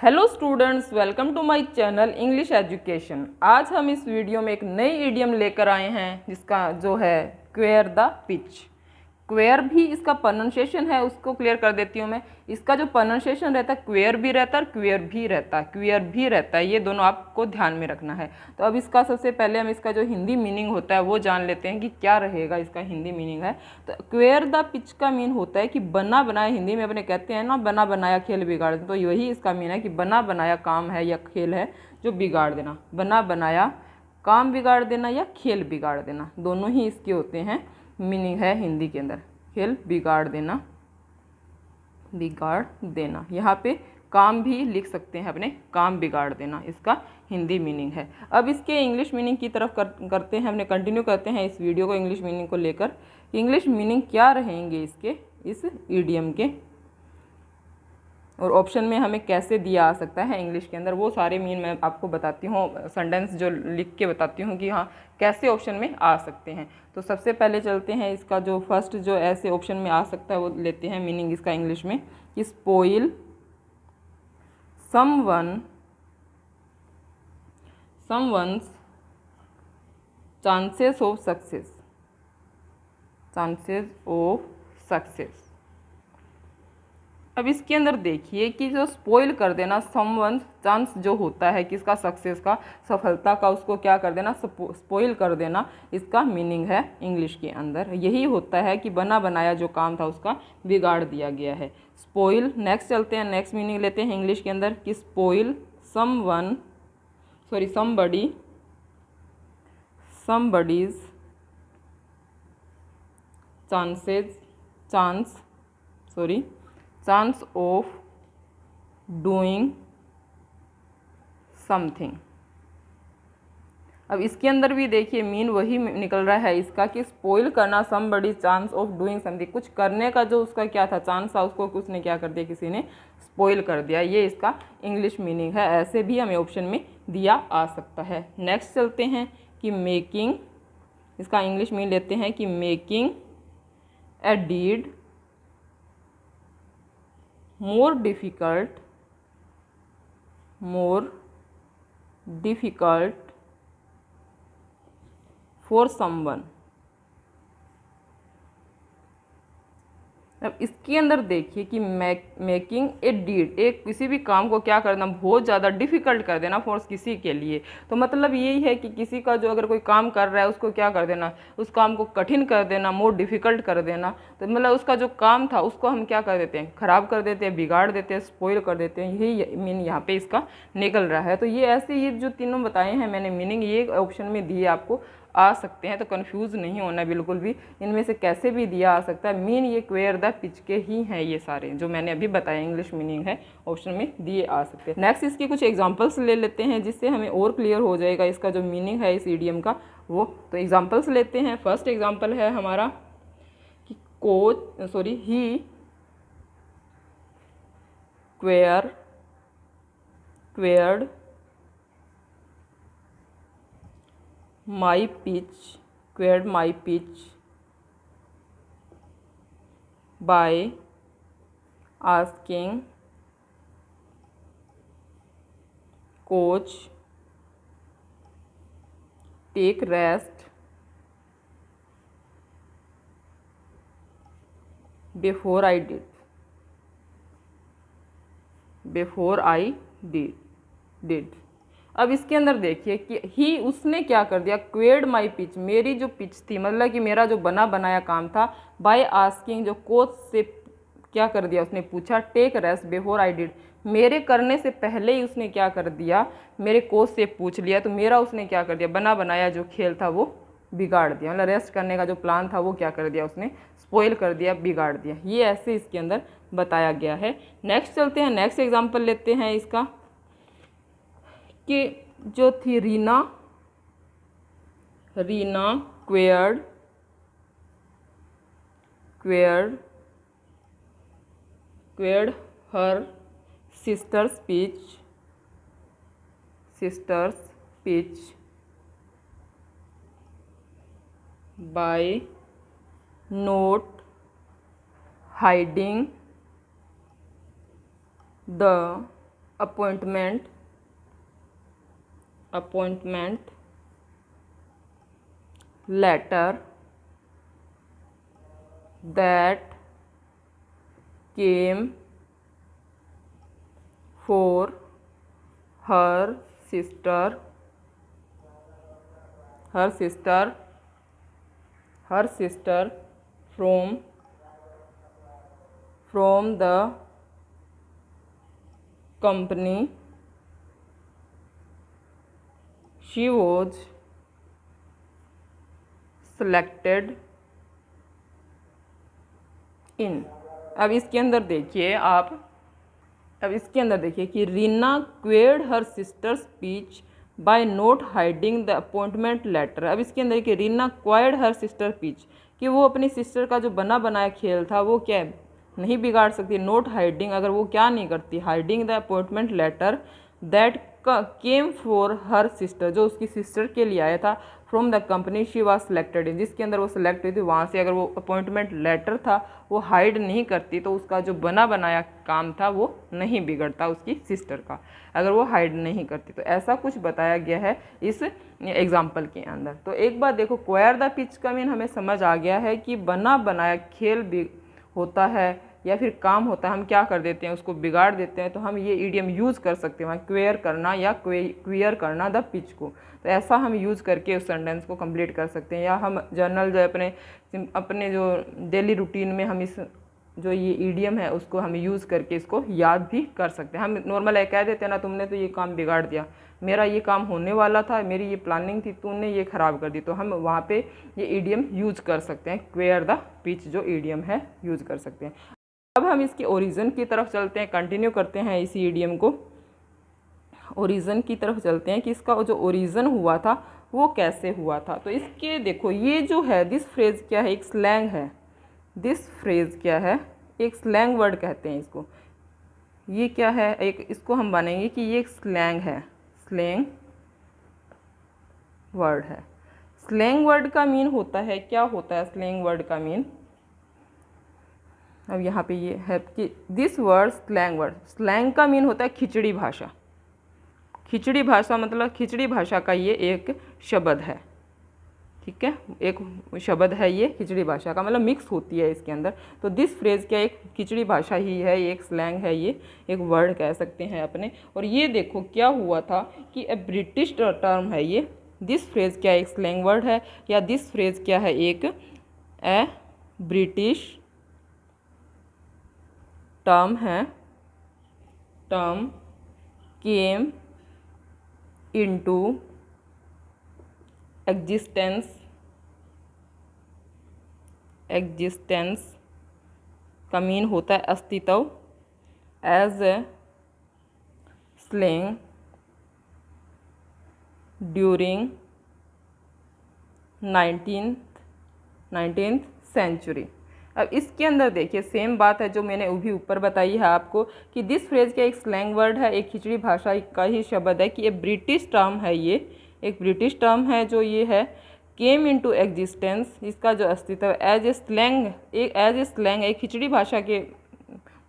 Hello students, welcome to my channel English education. आज हम इस वीडियो में एक नई इडियम लेकर आए हैं जिसका जो है क्वेयर द पिच। क्वेयर भी इसका प्रोनाउंसिएशन है, उसको क्लियर कर देती हूँ मैं। इसका जो प्रोनाउंसिएशन रहता है क्वेयर भी रहता है और क्वेयर भी रहता है, क्वेयर भी रहता है, ये दोनों आपको ध्यान में रखना है। तो अब इसका सबसे पहले हम इसका जो हिंदी मीनिंग होता है वो जान लेते हैं कि क्या रहेगा इसका हिंदी मीनिंग है। तो क्वेयर द पिच का मीन होता है कि बना बनाया, हिंदी में अपने कहते हैं ना बना बनाया खेल बिगाड़ देना, तो यही इसका मीन है कि बना बनाया काम है या खेल है जो बिगाड़ देना। बना बनाया काम बिगाड़ देना या खेल बिगाड़ देना, दोनों ही इसके होते हैं, मीनिंग है हिंदी के अंदर। खेल बिगाड़ देना, बिगाड़ देना, यहाँ पे काम भी लिख सकते हैं अपने, काम बिगाड़ देना इसका हिंदी मीनिंग है। अब इसके इंग्लिश मीनिंग की तरफ करते हैं, हमने कंटिन्यू करते हैं इस वीडियो को इंग्लिश मीनिंग को लेकर। इंग्लिश मीनिंग क्या रहेंगे इसके, इस ईडियम के, और ऑप्शन में हमें कैसे दिया आ सकता है इंग्लिश के अंदर, वो सारे मीन मैं आपको बताती हूँ, सेंटेंस जो लिख के बताती हूँ कि हाँ कैसे ऑप्शन में आ सकते हैं। तो सबसे पहले चलते हैं, इसका जो फर्स्ट जो ऐसे ऑप्शन में आ सकता है वो लेते हैं मीनिंग इसका इंग्लिश में कि spoil someone's chances of success, chances of success. अब इसके अंदर देखिए कि जो स्पॉइल कर देना, समवन चांस जो होता है किसका, सक्सेस का, सफलता का, उसको क्या कर देना, स्पॉइल कर देना, इसका मीनिंग है इंग्लिश के अंदर। यही होता है कि बना बनाया जो काम था उसका बिगाड़ दिया गया है, स्पॉइल। नेक्स्ट चलते हैं, नेक्स्ट मीनिंग लेते हैं इंग्लिश के अंदर कि spoil somebody's chance of doing something. अब इसके अंदर भी देखिए मीन वही निकल रहा है इसका कि स्पॉइल करना, somebody chance of doing something, कुछ करने का जो उसका क्या था चांस था उसको उसने क्या कर दिया, किसी ने स्पॉइल कर दिया, ये इसका इंग्लिश मीनिंग है। ऐसे भी हमें ऑप्शन में दिया आ सकता है। नेक्स्ट चलते हैं कि मेकिंग, इसका इंग्लिश मीन लेते हैं कि making a deed more difficult for someone। अब इसके अंदर देखिए कि मेकिंग ए डीड, एक किसी भी काम को क्या करना, बहुत ज़्यादा डिफ़िकल्ट कर देना फॉर किसी के लिए। तो मतलब यही है कि किसी का जो अगर कोई काम कर रहा है उसको क्या कर देना, उस काम को कठिन कर देना, मोर डिफ़िकल्ट कर देना। तो मतलब उसका जो काम था उसको हम क्या कर देते हैं, ख़राब कर देते हैं, बिगाड़ देते हैं, स्पॉइल कर देते हैं, यही मीन यहाँ पे इसका निकल रहा है। तो ये ऐसे ये जो तीनों बताए हैं मैंने मीनिंग, ये ऑप्शन में दिए आपको आ सकते हैं, तो कंफ्यूज नहीं होना बिल्कुल भी, इनमें से कैसे भी दिया आ सकता है। मीन ये क्वेयर द पिच के ही हैं, ये सारे जो मैंने अभी बताया इंग्लिश मीनिंग है ऑप्शन में दिए आ सकते हैं। नेक्स्ट इसकी कुछ एग्जांपल्स ले लेते हैं जिससे हमें और क्लियर हो जाएगा इसका जो मीनिंग है इस ईडियम का वो। तो एग्जाम्पल्स लेते हैं। फर्स्ट एग्जाम्पल है हमारा कि ही क्वेयर्ड queered my pitch by asking coach take rest before I did। अब इसके अंदर देखिए कि ही उसने क्या कर दिया, क्वेयर्ड माई पिच, मेरी जो पिच थी, मतलब कि मेरा जो बना बनाया काम था, बाय आस्किंग, जो कोच से क्या कर दिया, उसने पूछा, take rest before I did, मेरे करने से पहले ही उसने क्या कर दिया, मेरे कोच से पूछ लिया, तो मेरा उसने क्या कर दिया, बना बनाया जो खेल था वो बिगाड़ दिया, मतलब रेस्ट करने का जो प्लान था वो क्या कर दिया, उसने स्पॉइल कर दिया, बिगाड़ दिया। ये ऐसे इसके अंदर बताया गया है। नेक्स्ट चलते हैं, नेक्स्ट एग्जाम्पल लेते हैं इसका कि जो थी Reena queered her sister's pitch by not hiding the appointment letter that came for her sister from the company she was selected in। अब इसके अंदर देखिए कि Reena queered her sister speech by not hiding the appointment letter. अब इसके अंदर कि Reena queered her sister speech, कि वो अपनी सिस्टर का जो बना बनाया खेल था वो क्या नहीं बिगाड़ सकती। नोट हाइडिंग, अगर वो क्या नहीं करती, hiding the appointment letter that came for her sister, जो उसकी सिस्टर के लिए आया था, from the company she was selected in, जिसके अंदर वो सिलेक्ट हुई थी, वहाँ से अगर वो अपॉइंटमेंट लेटर था वो हाइड नहीं करती तो उसका जो बना बनाया काम था वो नहीं बिगड़ता उसकी सिस्टर का, अगर वो हाइड नहीं करती। तो ऐसा कुछ बताया गया है इस एग्जाम्पल के अंदर। तो एक बात देखो, क्वायर द पिच का मीन हमें समझ आ गया है कि बना बनाया खेल भी होता है या फिर काम होता है, हम क्या कर देते हैं उसको बिगाड़ देते हैं, तो हम ये ईडियम यूज़ कर सकते हैं, क्वेयर करना या क्वियर करना द पिच को। तो ऐसा हम यूज़ करके उस सेंटेंस को कंप्लीट कर सकते हैं, या हम जर्नल जो अपने जो डेली रूटीन में हम इस जो ये ईडियम है उसको हम यूज़ करके इसको याद भी कर सकते हैं। हम नॉर्मल कह देते हैं ना, तुमने तो ये काम बिगाड़ दिया, मेरा ये काम होने वाला था, मेरी ये प्लानिंग थी, तूने ये ख़राब कर दी, तो हम वहाँ पे ये ईडियम यूज़ कर सकते हैं, क्वेयर द पिच जो ईडियम है यूज़ कर सकते हैं। अब हम इसके ओरिजिन की तरफ चलते हैं, कंटिन्यू करते हैं इसी ईडियम को, ओरिजिन की तरफ चलते हैं कि इसका जो ओरिजिन हुआ था वो कैसे हुआ था। तो इसके देखो, ये जो है दिस फ्रेज़ क्या है, एक स्लैंग है। दिस फ्रेज़ क्या है, एक स्लैंग वर्ड कहते हैं इसको। ये क्या है, एक इसको हम मानेंगे कि ये एक स्लैंग है, स्लैंग वर्ड है। स्लैंग वर्ड का मीन होता है, क्या होता है स्लैंग वर्ड का मीन, अब यहाँ पे ये है कि this word slang word, slang का मीन होता है खिचड़ी भाषा। खिचड़ी भाषा मतलब खिचड़ी भाषा का ये एक शब्द है, ठीक है, एक शब्द है ये खिचड़ी भाषा का, मतलब मिक्स होती है इसके अंदर। तो दिस फ्रेज़ क्या एक खिचड़ी भाषा ही है, ये एक स्लैंग है, ये एक वर्ड कह सकते हैं अपने। और ये देखो क्या हुआ था कि ए ब्रिटिश टर्म है ये, दिस फ्रेज़ क्या एक स्लैंग वर्ड है, या दिस फ्रेज़ क्या है एक ए ब्रिटिश टर्म है, टर्म केम इनटू एग्जिस्टेंस का मीन होता है अस्तित्व, as a slang during 19th century. अब इसके अंदर देखिए सेम बात है जो मैंने अभी ऊपर बताई है आपको कि दिस फ्रेज़ क्या एक स्लैंग वर्ड है, एक खिचड़ी भाषा का ही शब्द है, कि ये ब्रिटिश टर्म है, ये एक ब्रिटिश टर्म है जो ये है केम इनटू एग्जिस्टेंस, इसका जो अस्तित्व एज ए स्लैंग, एक खिचड़ी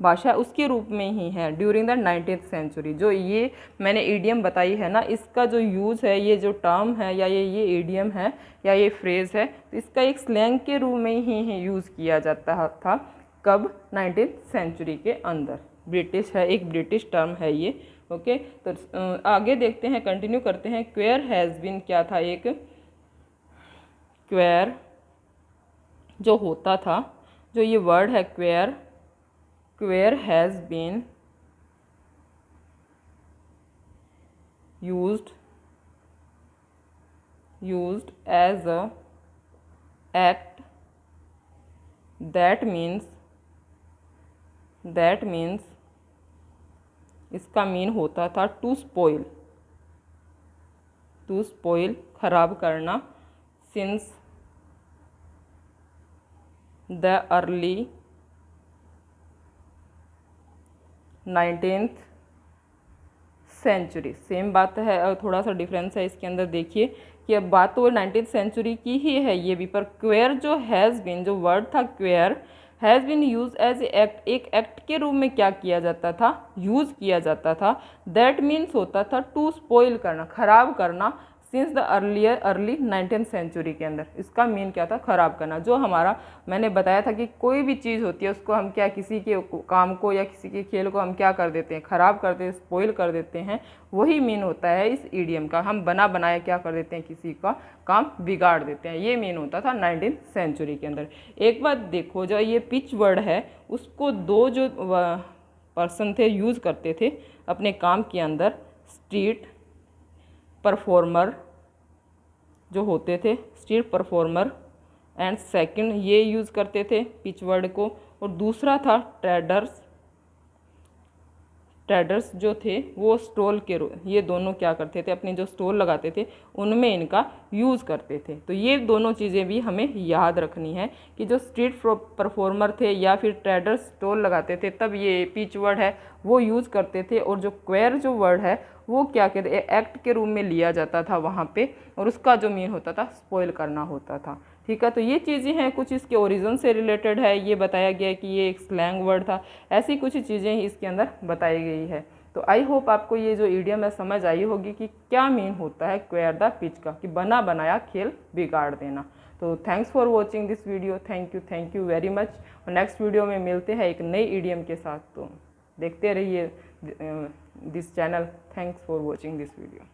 भाषा उसके रूप में ही है ड्यूरिंग द 19th सेंचुरी। जो ये मैंने ईडियम बताई है ना, इसका जो यूज़ है, ये जो टर्म है या ये ईडियम है या ये फ्रेज़ है, तो इसका एक स्लैंग के रूप में ही यूज़ किया जाता था। कब, 19th सेंचुरी के अंदर। ब्रिटिश है, एक ब्रिटिश टर्म है ये। ओके, तो आगे देखते हैं, कंटिन्यू करते हैं। क्वेयर हैज़ बीन क्या था, एक क्वेयर जो होता था, जो ये वर्ड है queer, queer has been used as a act that means इसका मीन होता था टू स्पॉइल खराब करना, since the early 19th century. Same बात है और थोड़ा सा डिफरेंस है इसके अंदर। देखिए कि अब बात तो 19th सेंचुरी की ही है ये भी, पर क्वेयर जो हैज़ बीन, जो वर्ड था queer has been use as act, एक एक्ट के रूप में क्या किया जाता था, यूज़ किया जाता था। दैट मीन्स होता था टू स्पॉइल करना, खराब करना, since the early 19th century के अंदर इसका मीन क्या था, खराब करना। जो हमारा मैंने बताया था कि कोई भी चीज़ होती है उसको हम क्या, किसी के काम को या किसी के खेल को हम क्या कर देते हैं, खराब कर देते हैं, स्पॉइल कर देते हैं, वही मीन होता है इस ईडियम का। हम बना बनाया क्या कर देते हैं, किसी का काम बिगाड़ देते हैं, ये मीन होता था 19th सेंचुरी के अंदर। एक बात देखो, जो ये पिच वर्ड है उसको दो जो पर्सन थे यूज़ करते थे अपने काम के अंदर, स्ट्रीट परफॉर्मर जो होते थे, स्ट्रीट परफॉर्मर एंड सेकंड ये यूज़ करते थे पिच वर्ड को, और दूसरा था ट्रेडर्स। ट्रेडर्स जो थे वो स्टॉल के, ये दोनों क्या करते थे, अपने जो स्टॉल लगाते थे उनमें इनका यूज़ करते थे। तो ये दोनों चीज़ें भी हमें याद रखनी है कि जो स्ट्रीट परफॉर्मर थे या फिर ट्रेडर्स स्टॉल लगाते थे तब ये पिच वर्ड है वो यूज़ करते थे, और जो क्वेर जो वर्ड है वो क्या कहते हैं, एक्ट के रूप में लिया जाता था वहाँ पे, और उसका जो मीन होता था स्पॉइल करना होता था। ठीक है, तो ये चीज़ें हैं, कुछ इसके ओरिजिन से रिलेटेड है, ये बताया गया है कि ये एक स्लैंग वर्ड था, ऐसी कुछ चीज़ें इसके अंदर बताई गई है। तो आई होप आपको ये जो इडियम है समझ आई होगी कि क्या मीन होता है क्वेर द पिच का, कि बना बनाया खेल बिगाड़ देना। तो thanks for watching this video, thank you very much. और नेक्स्ट वीडियो में मिलते हैं एक नई इडियम के साथ, तो देखते रहिए this channel. Thanks for watching this video.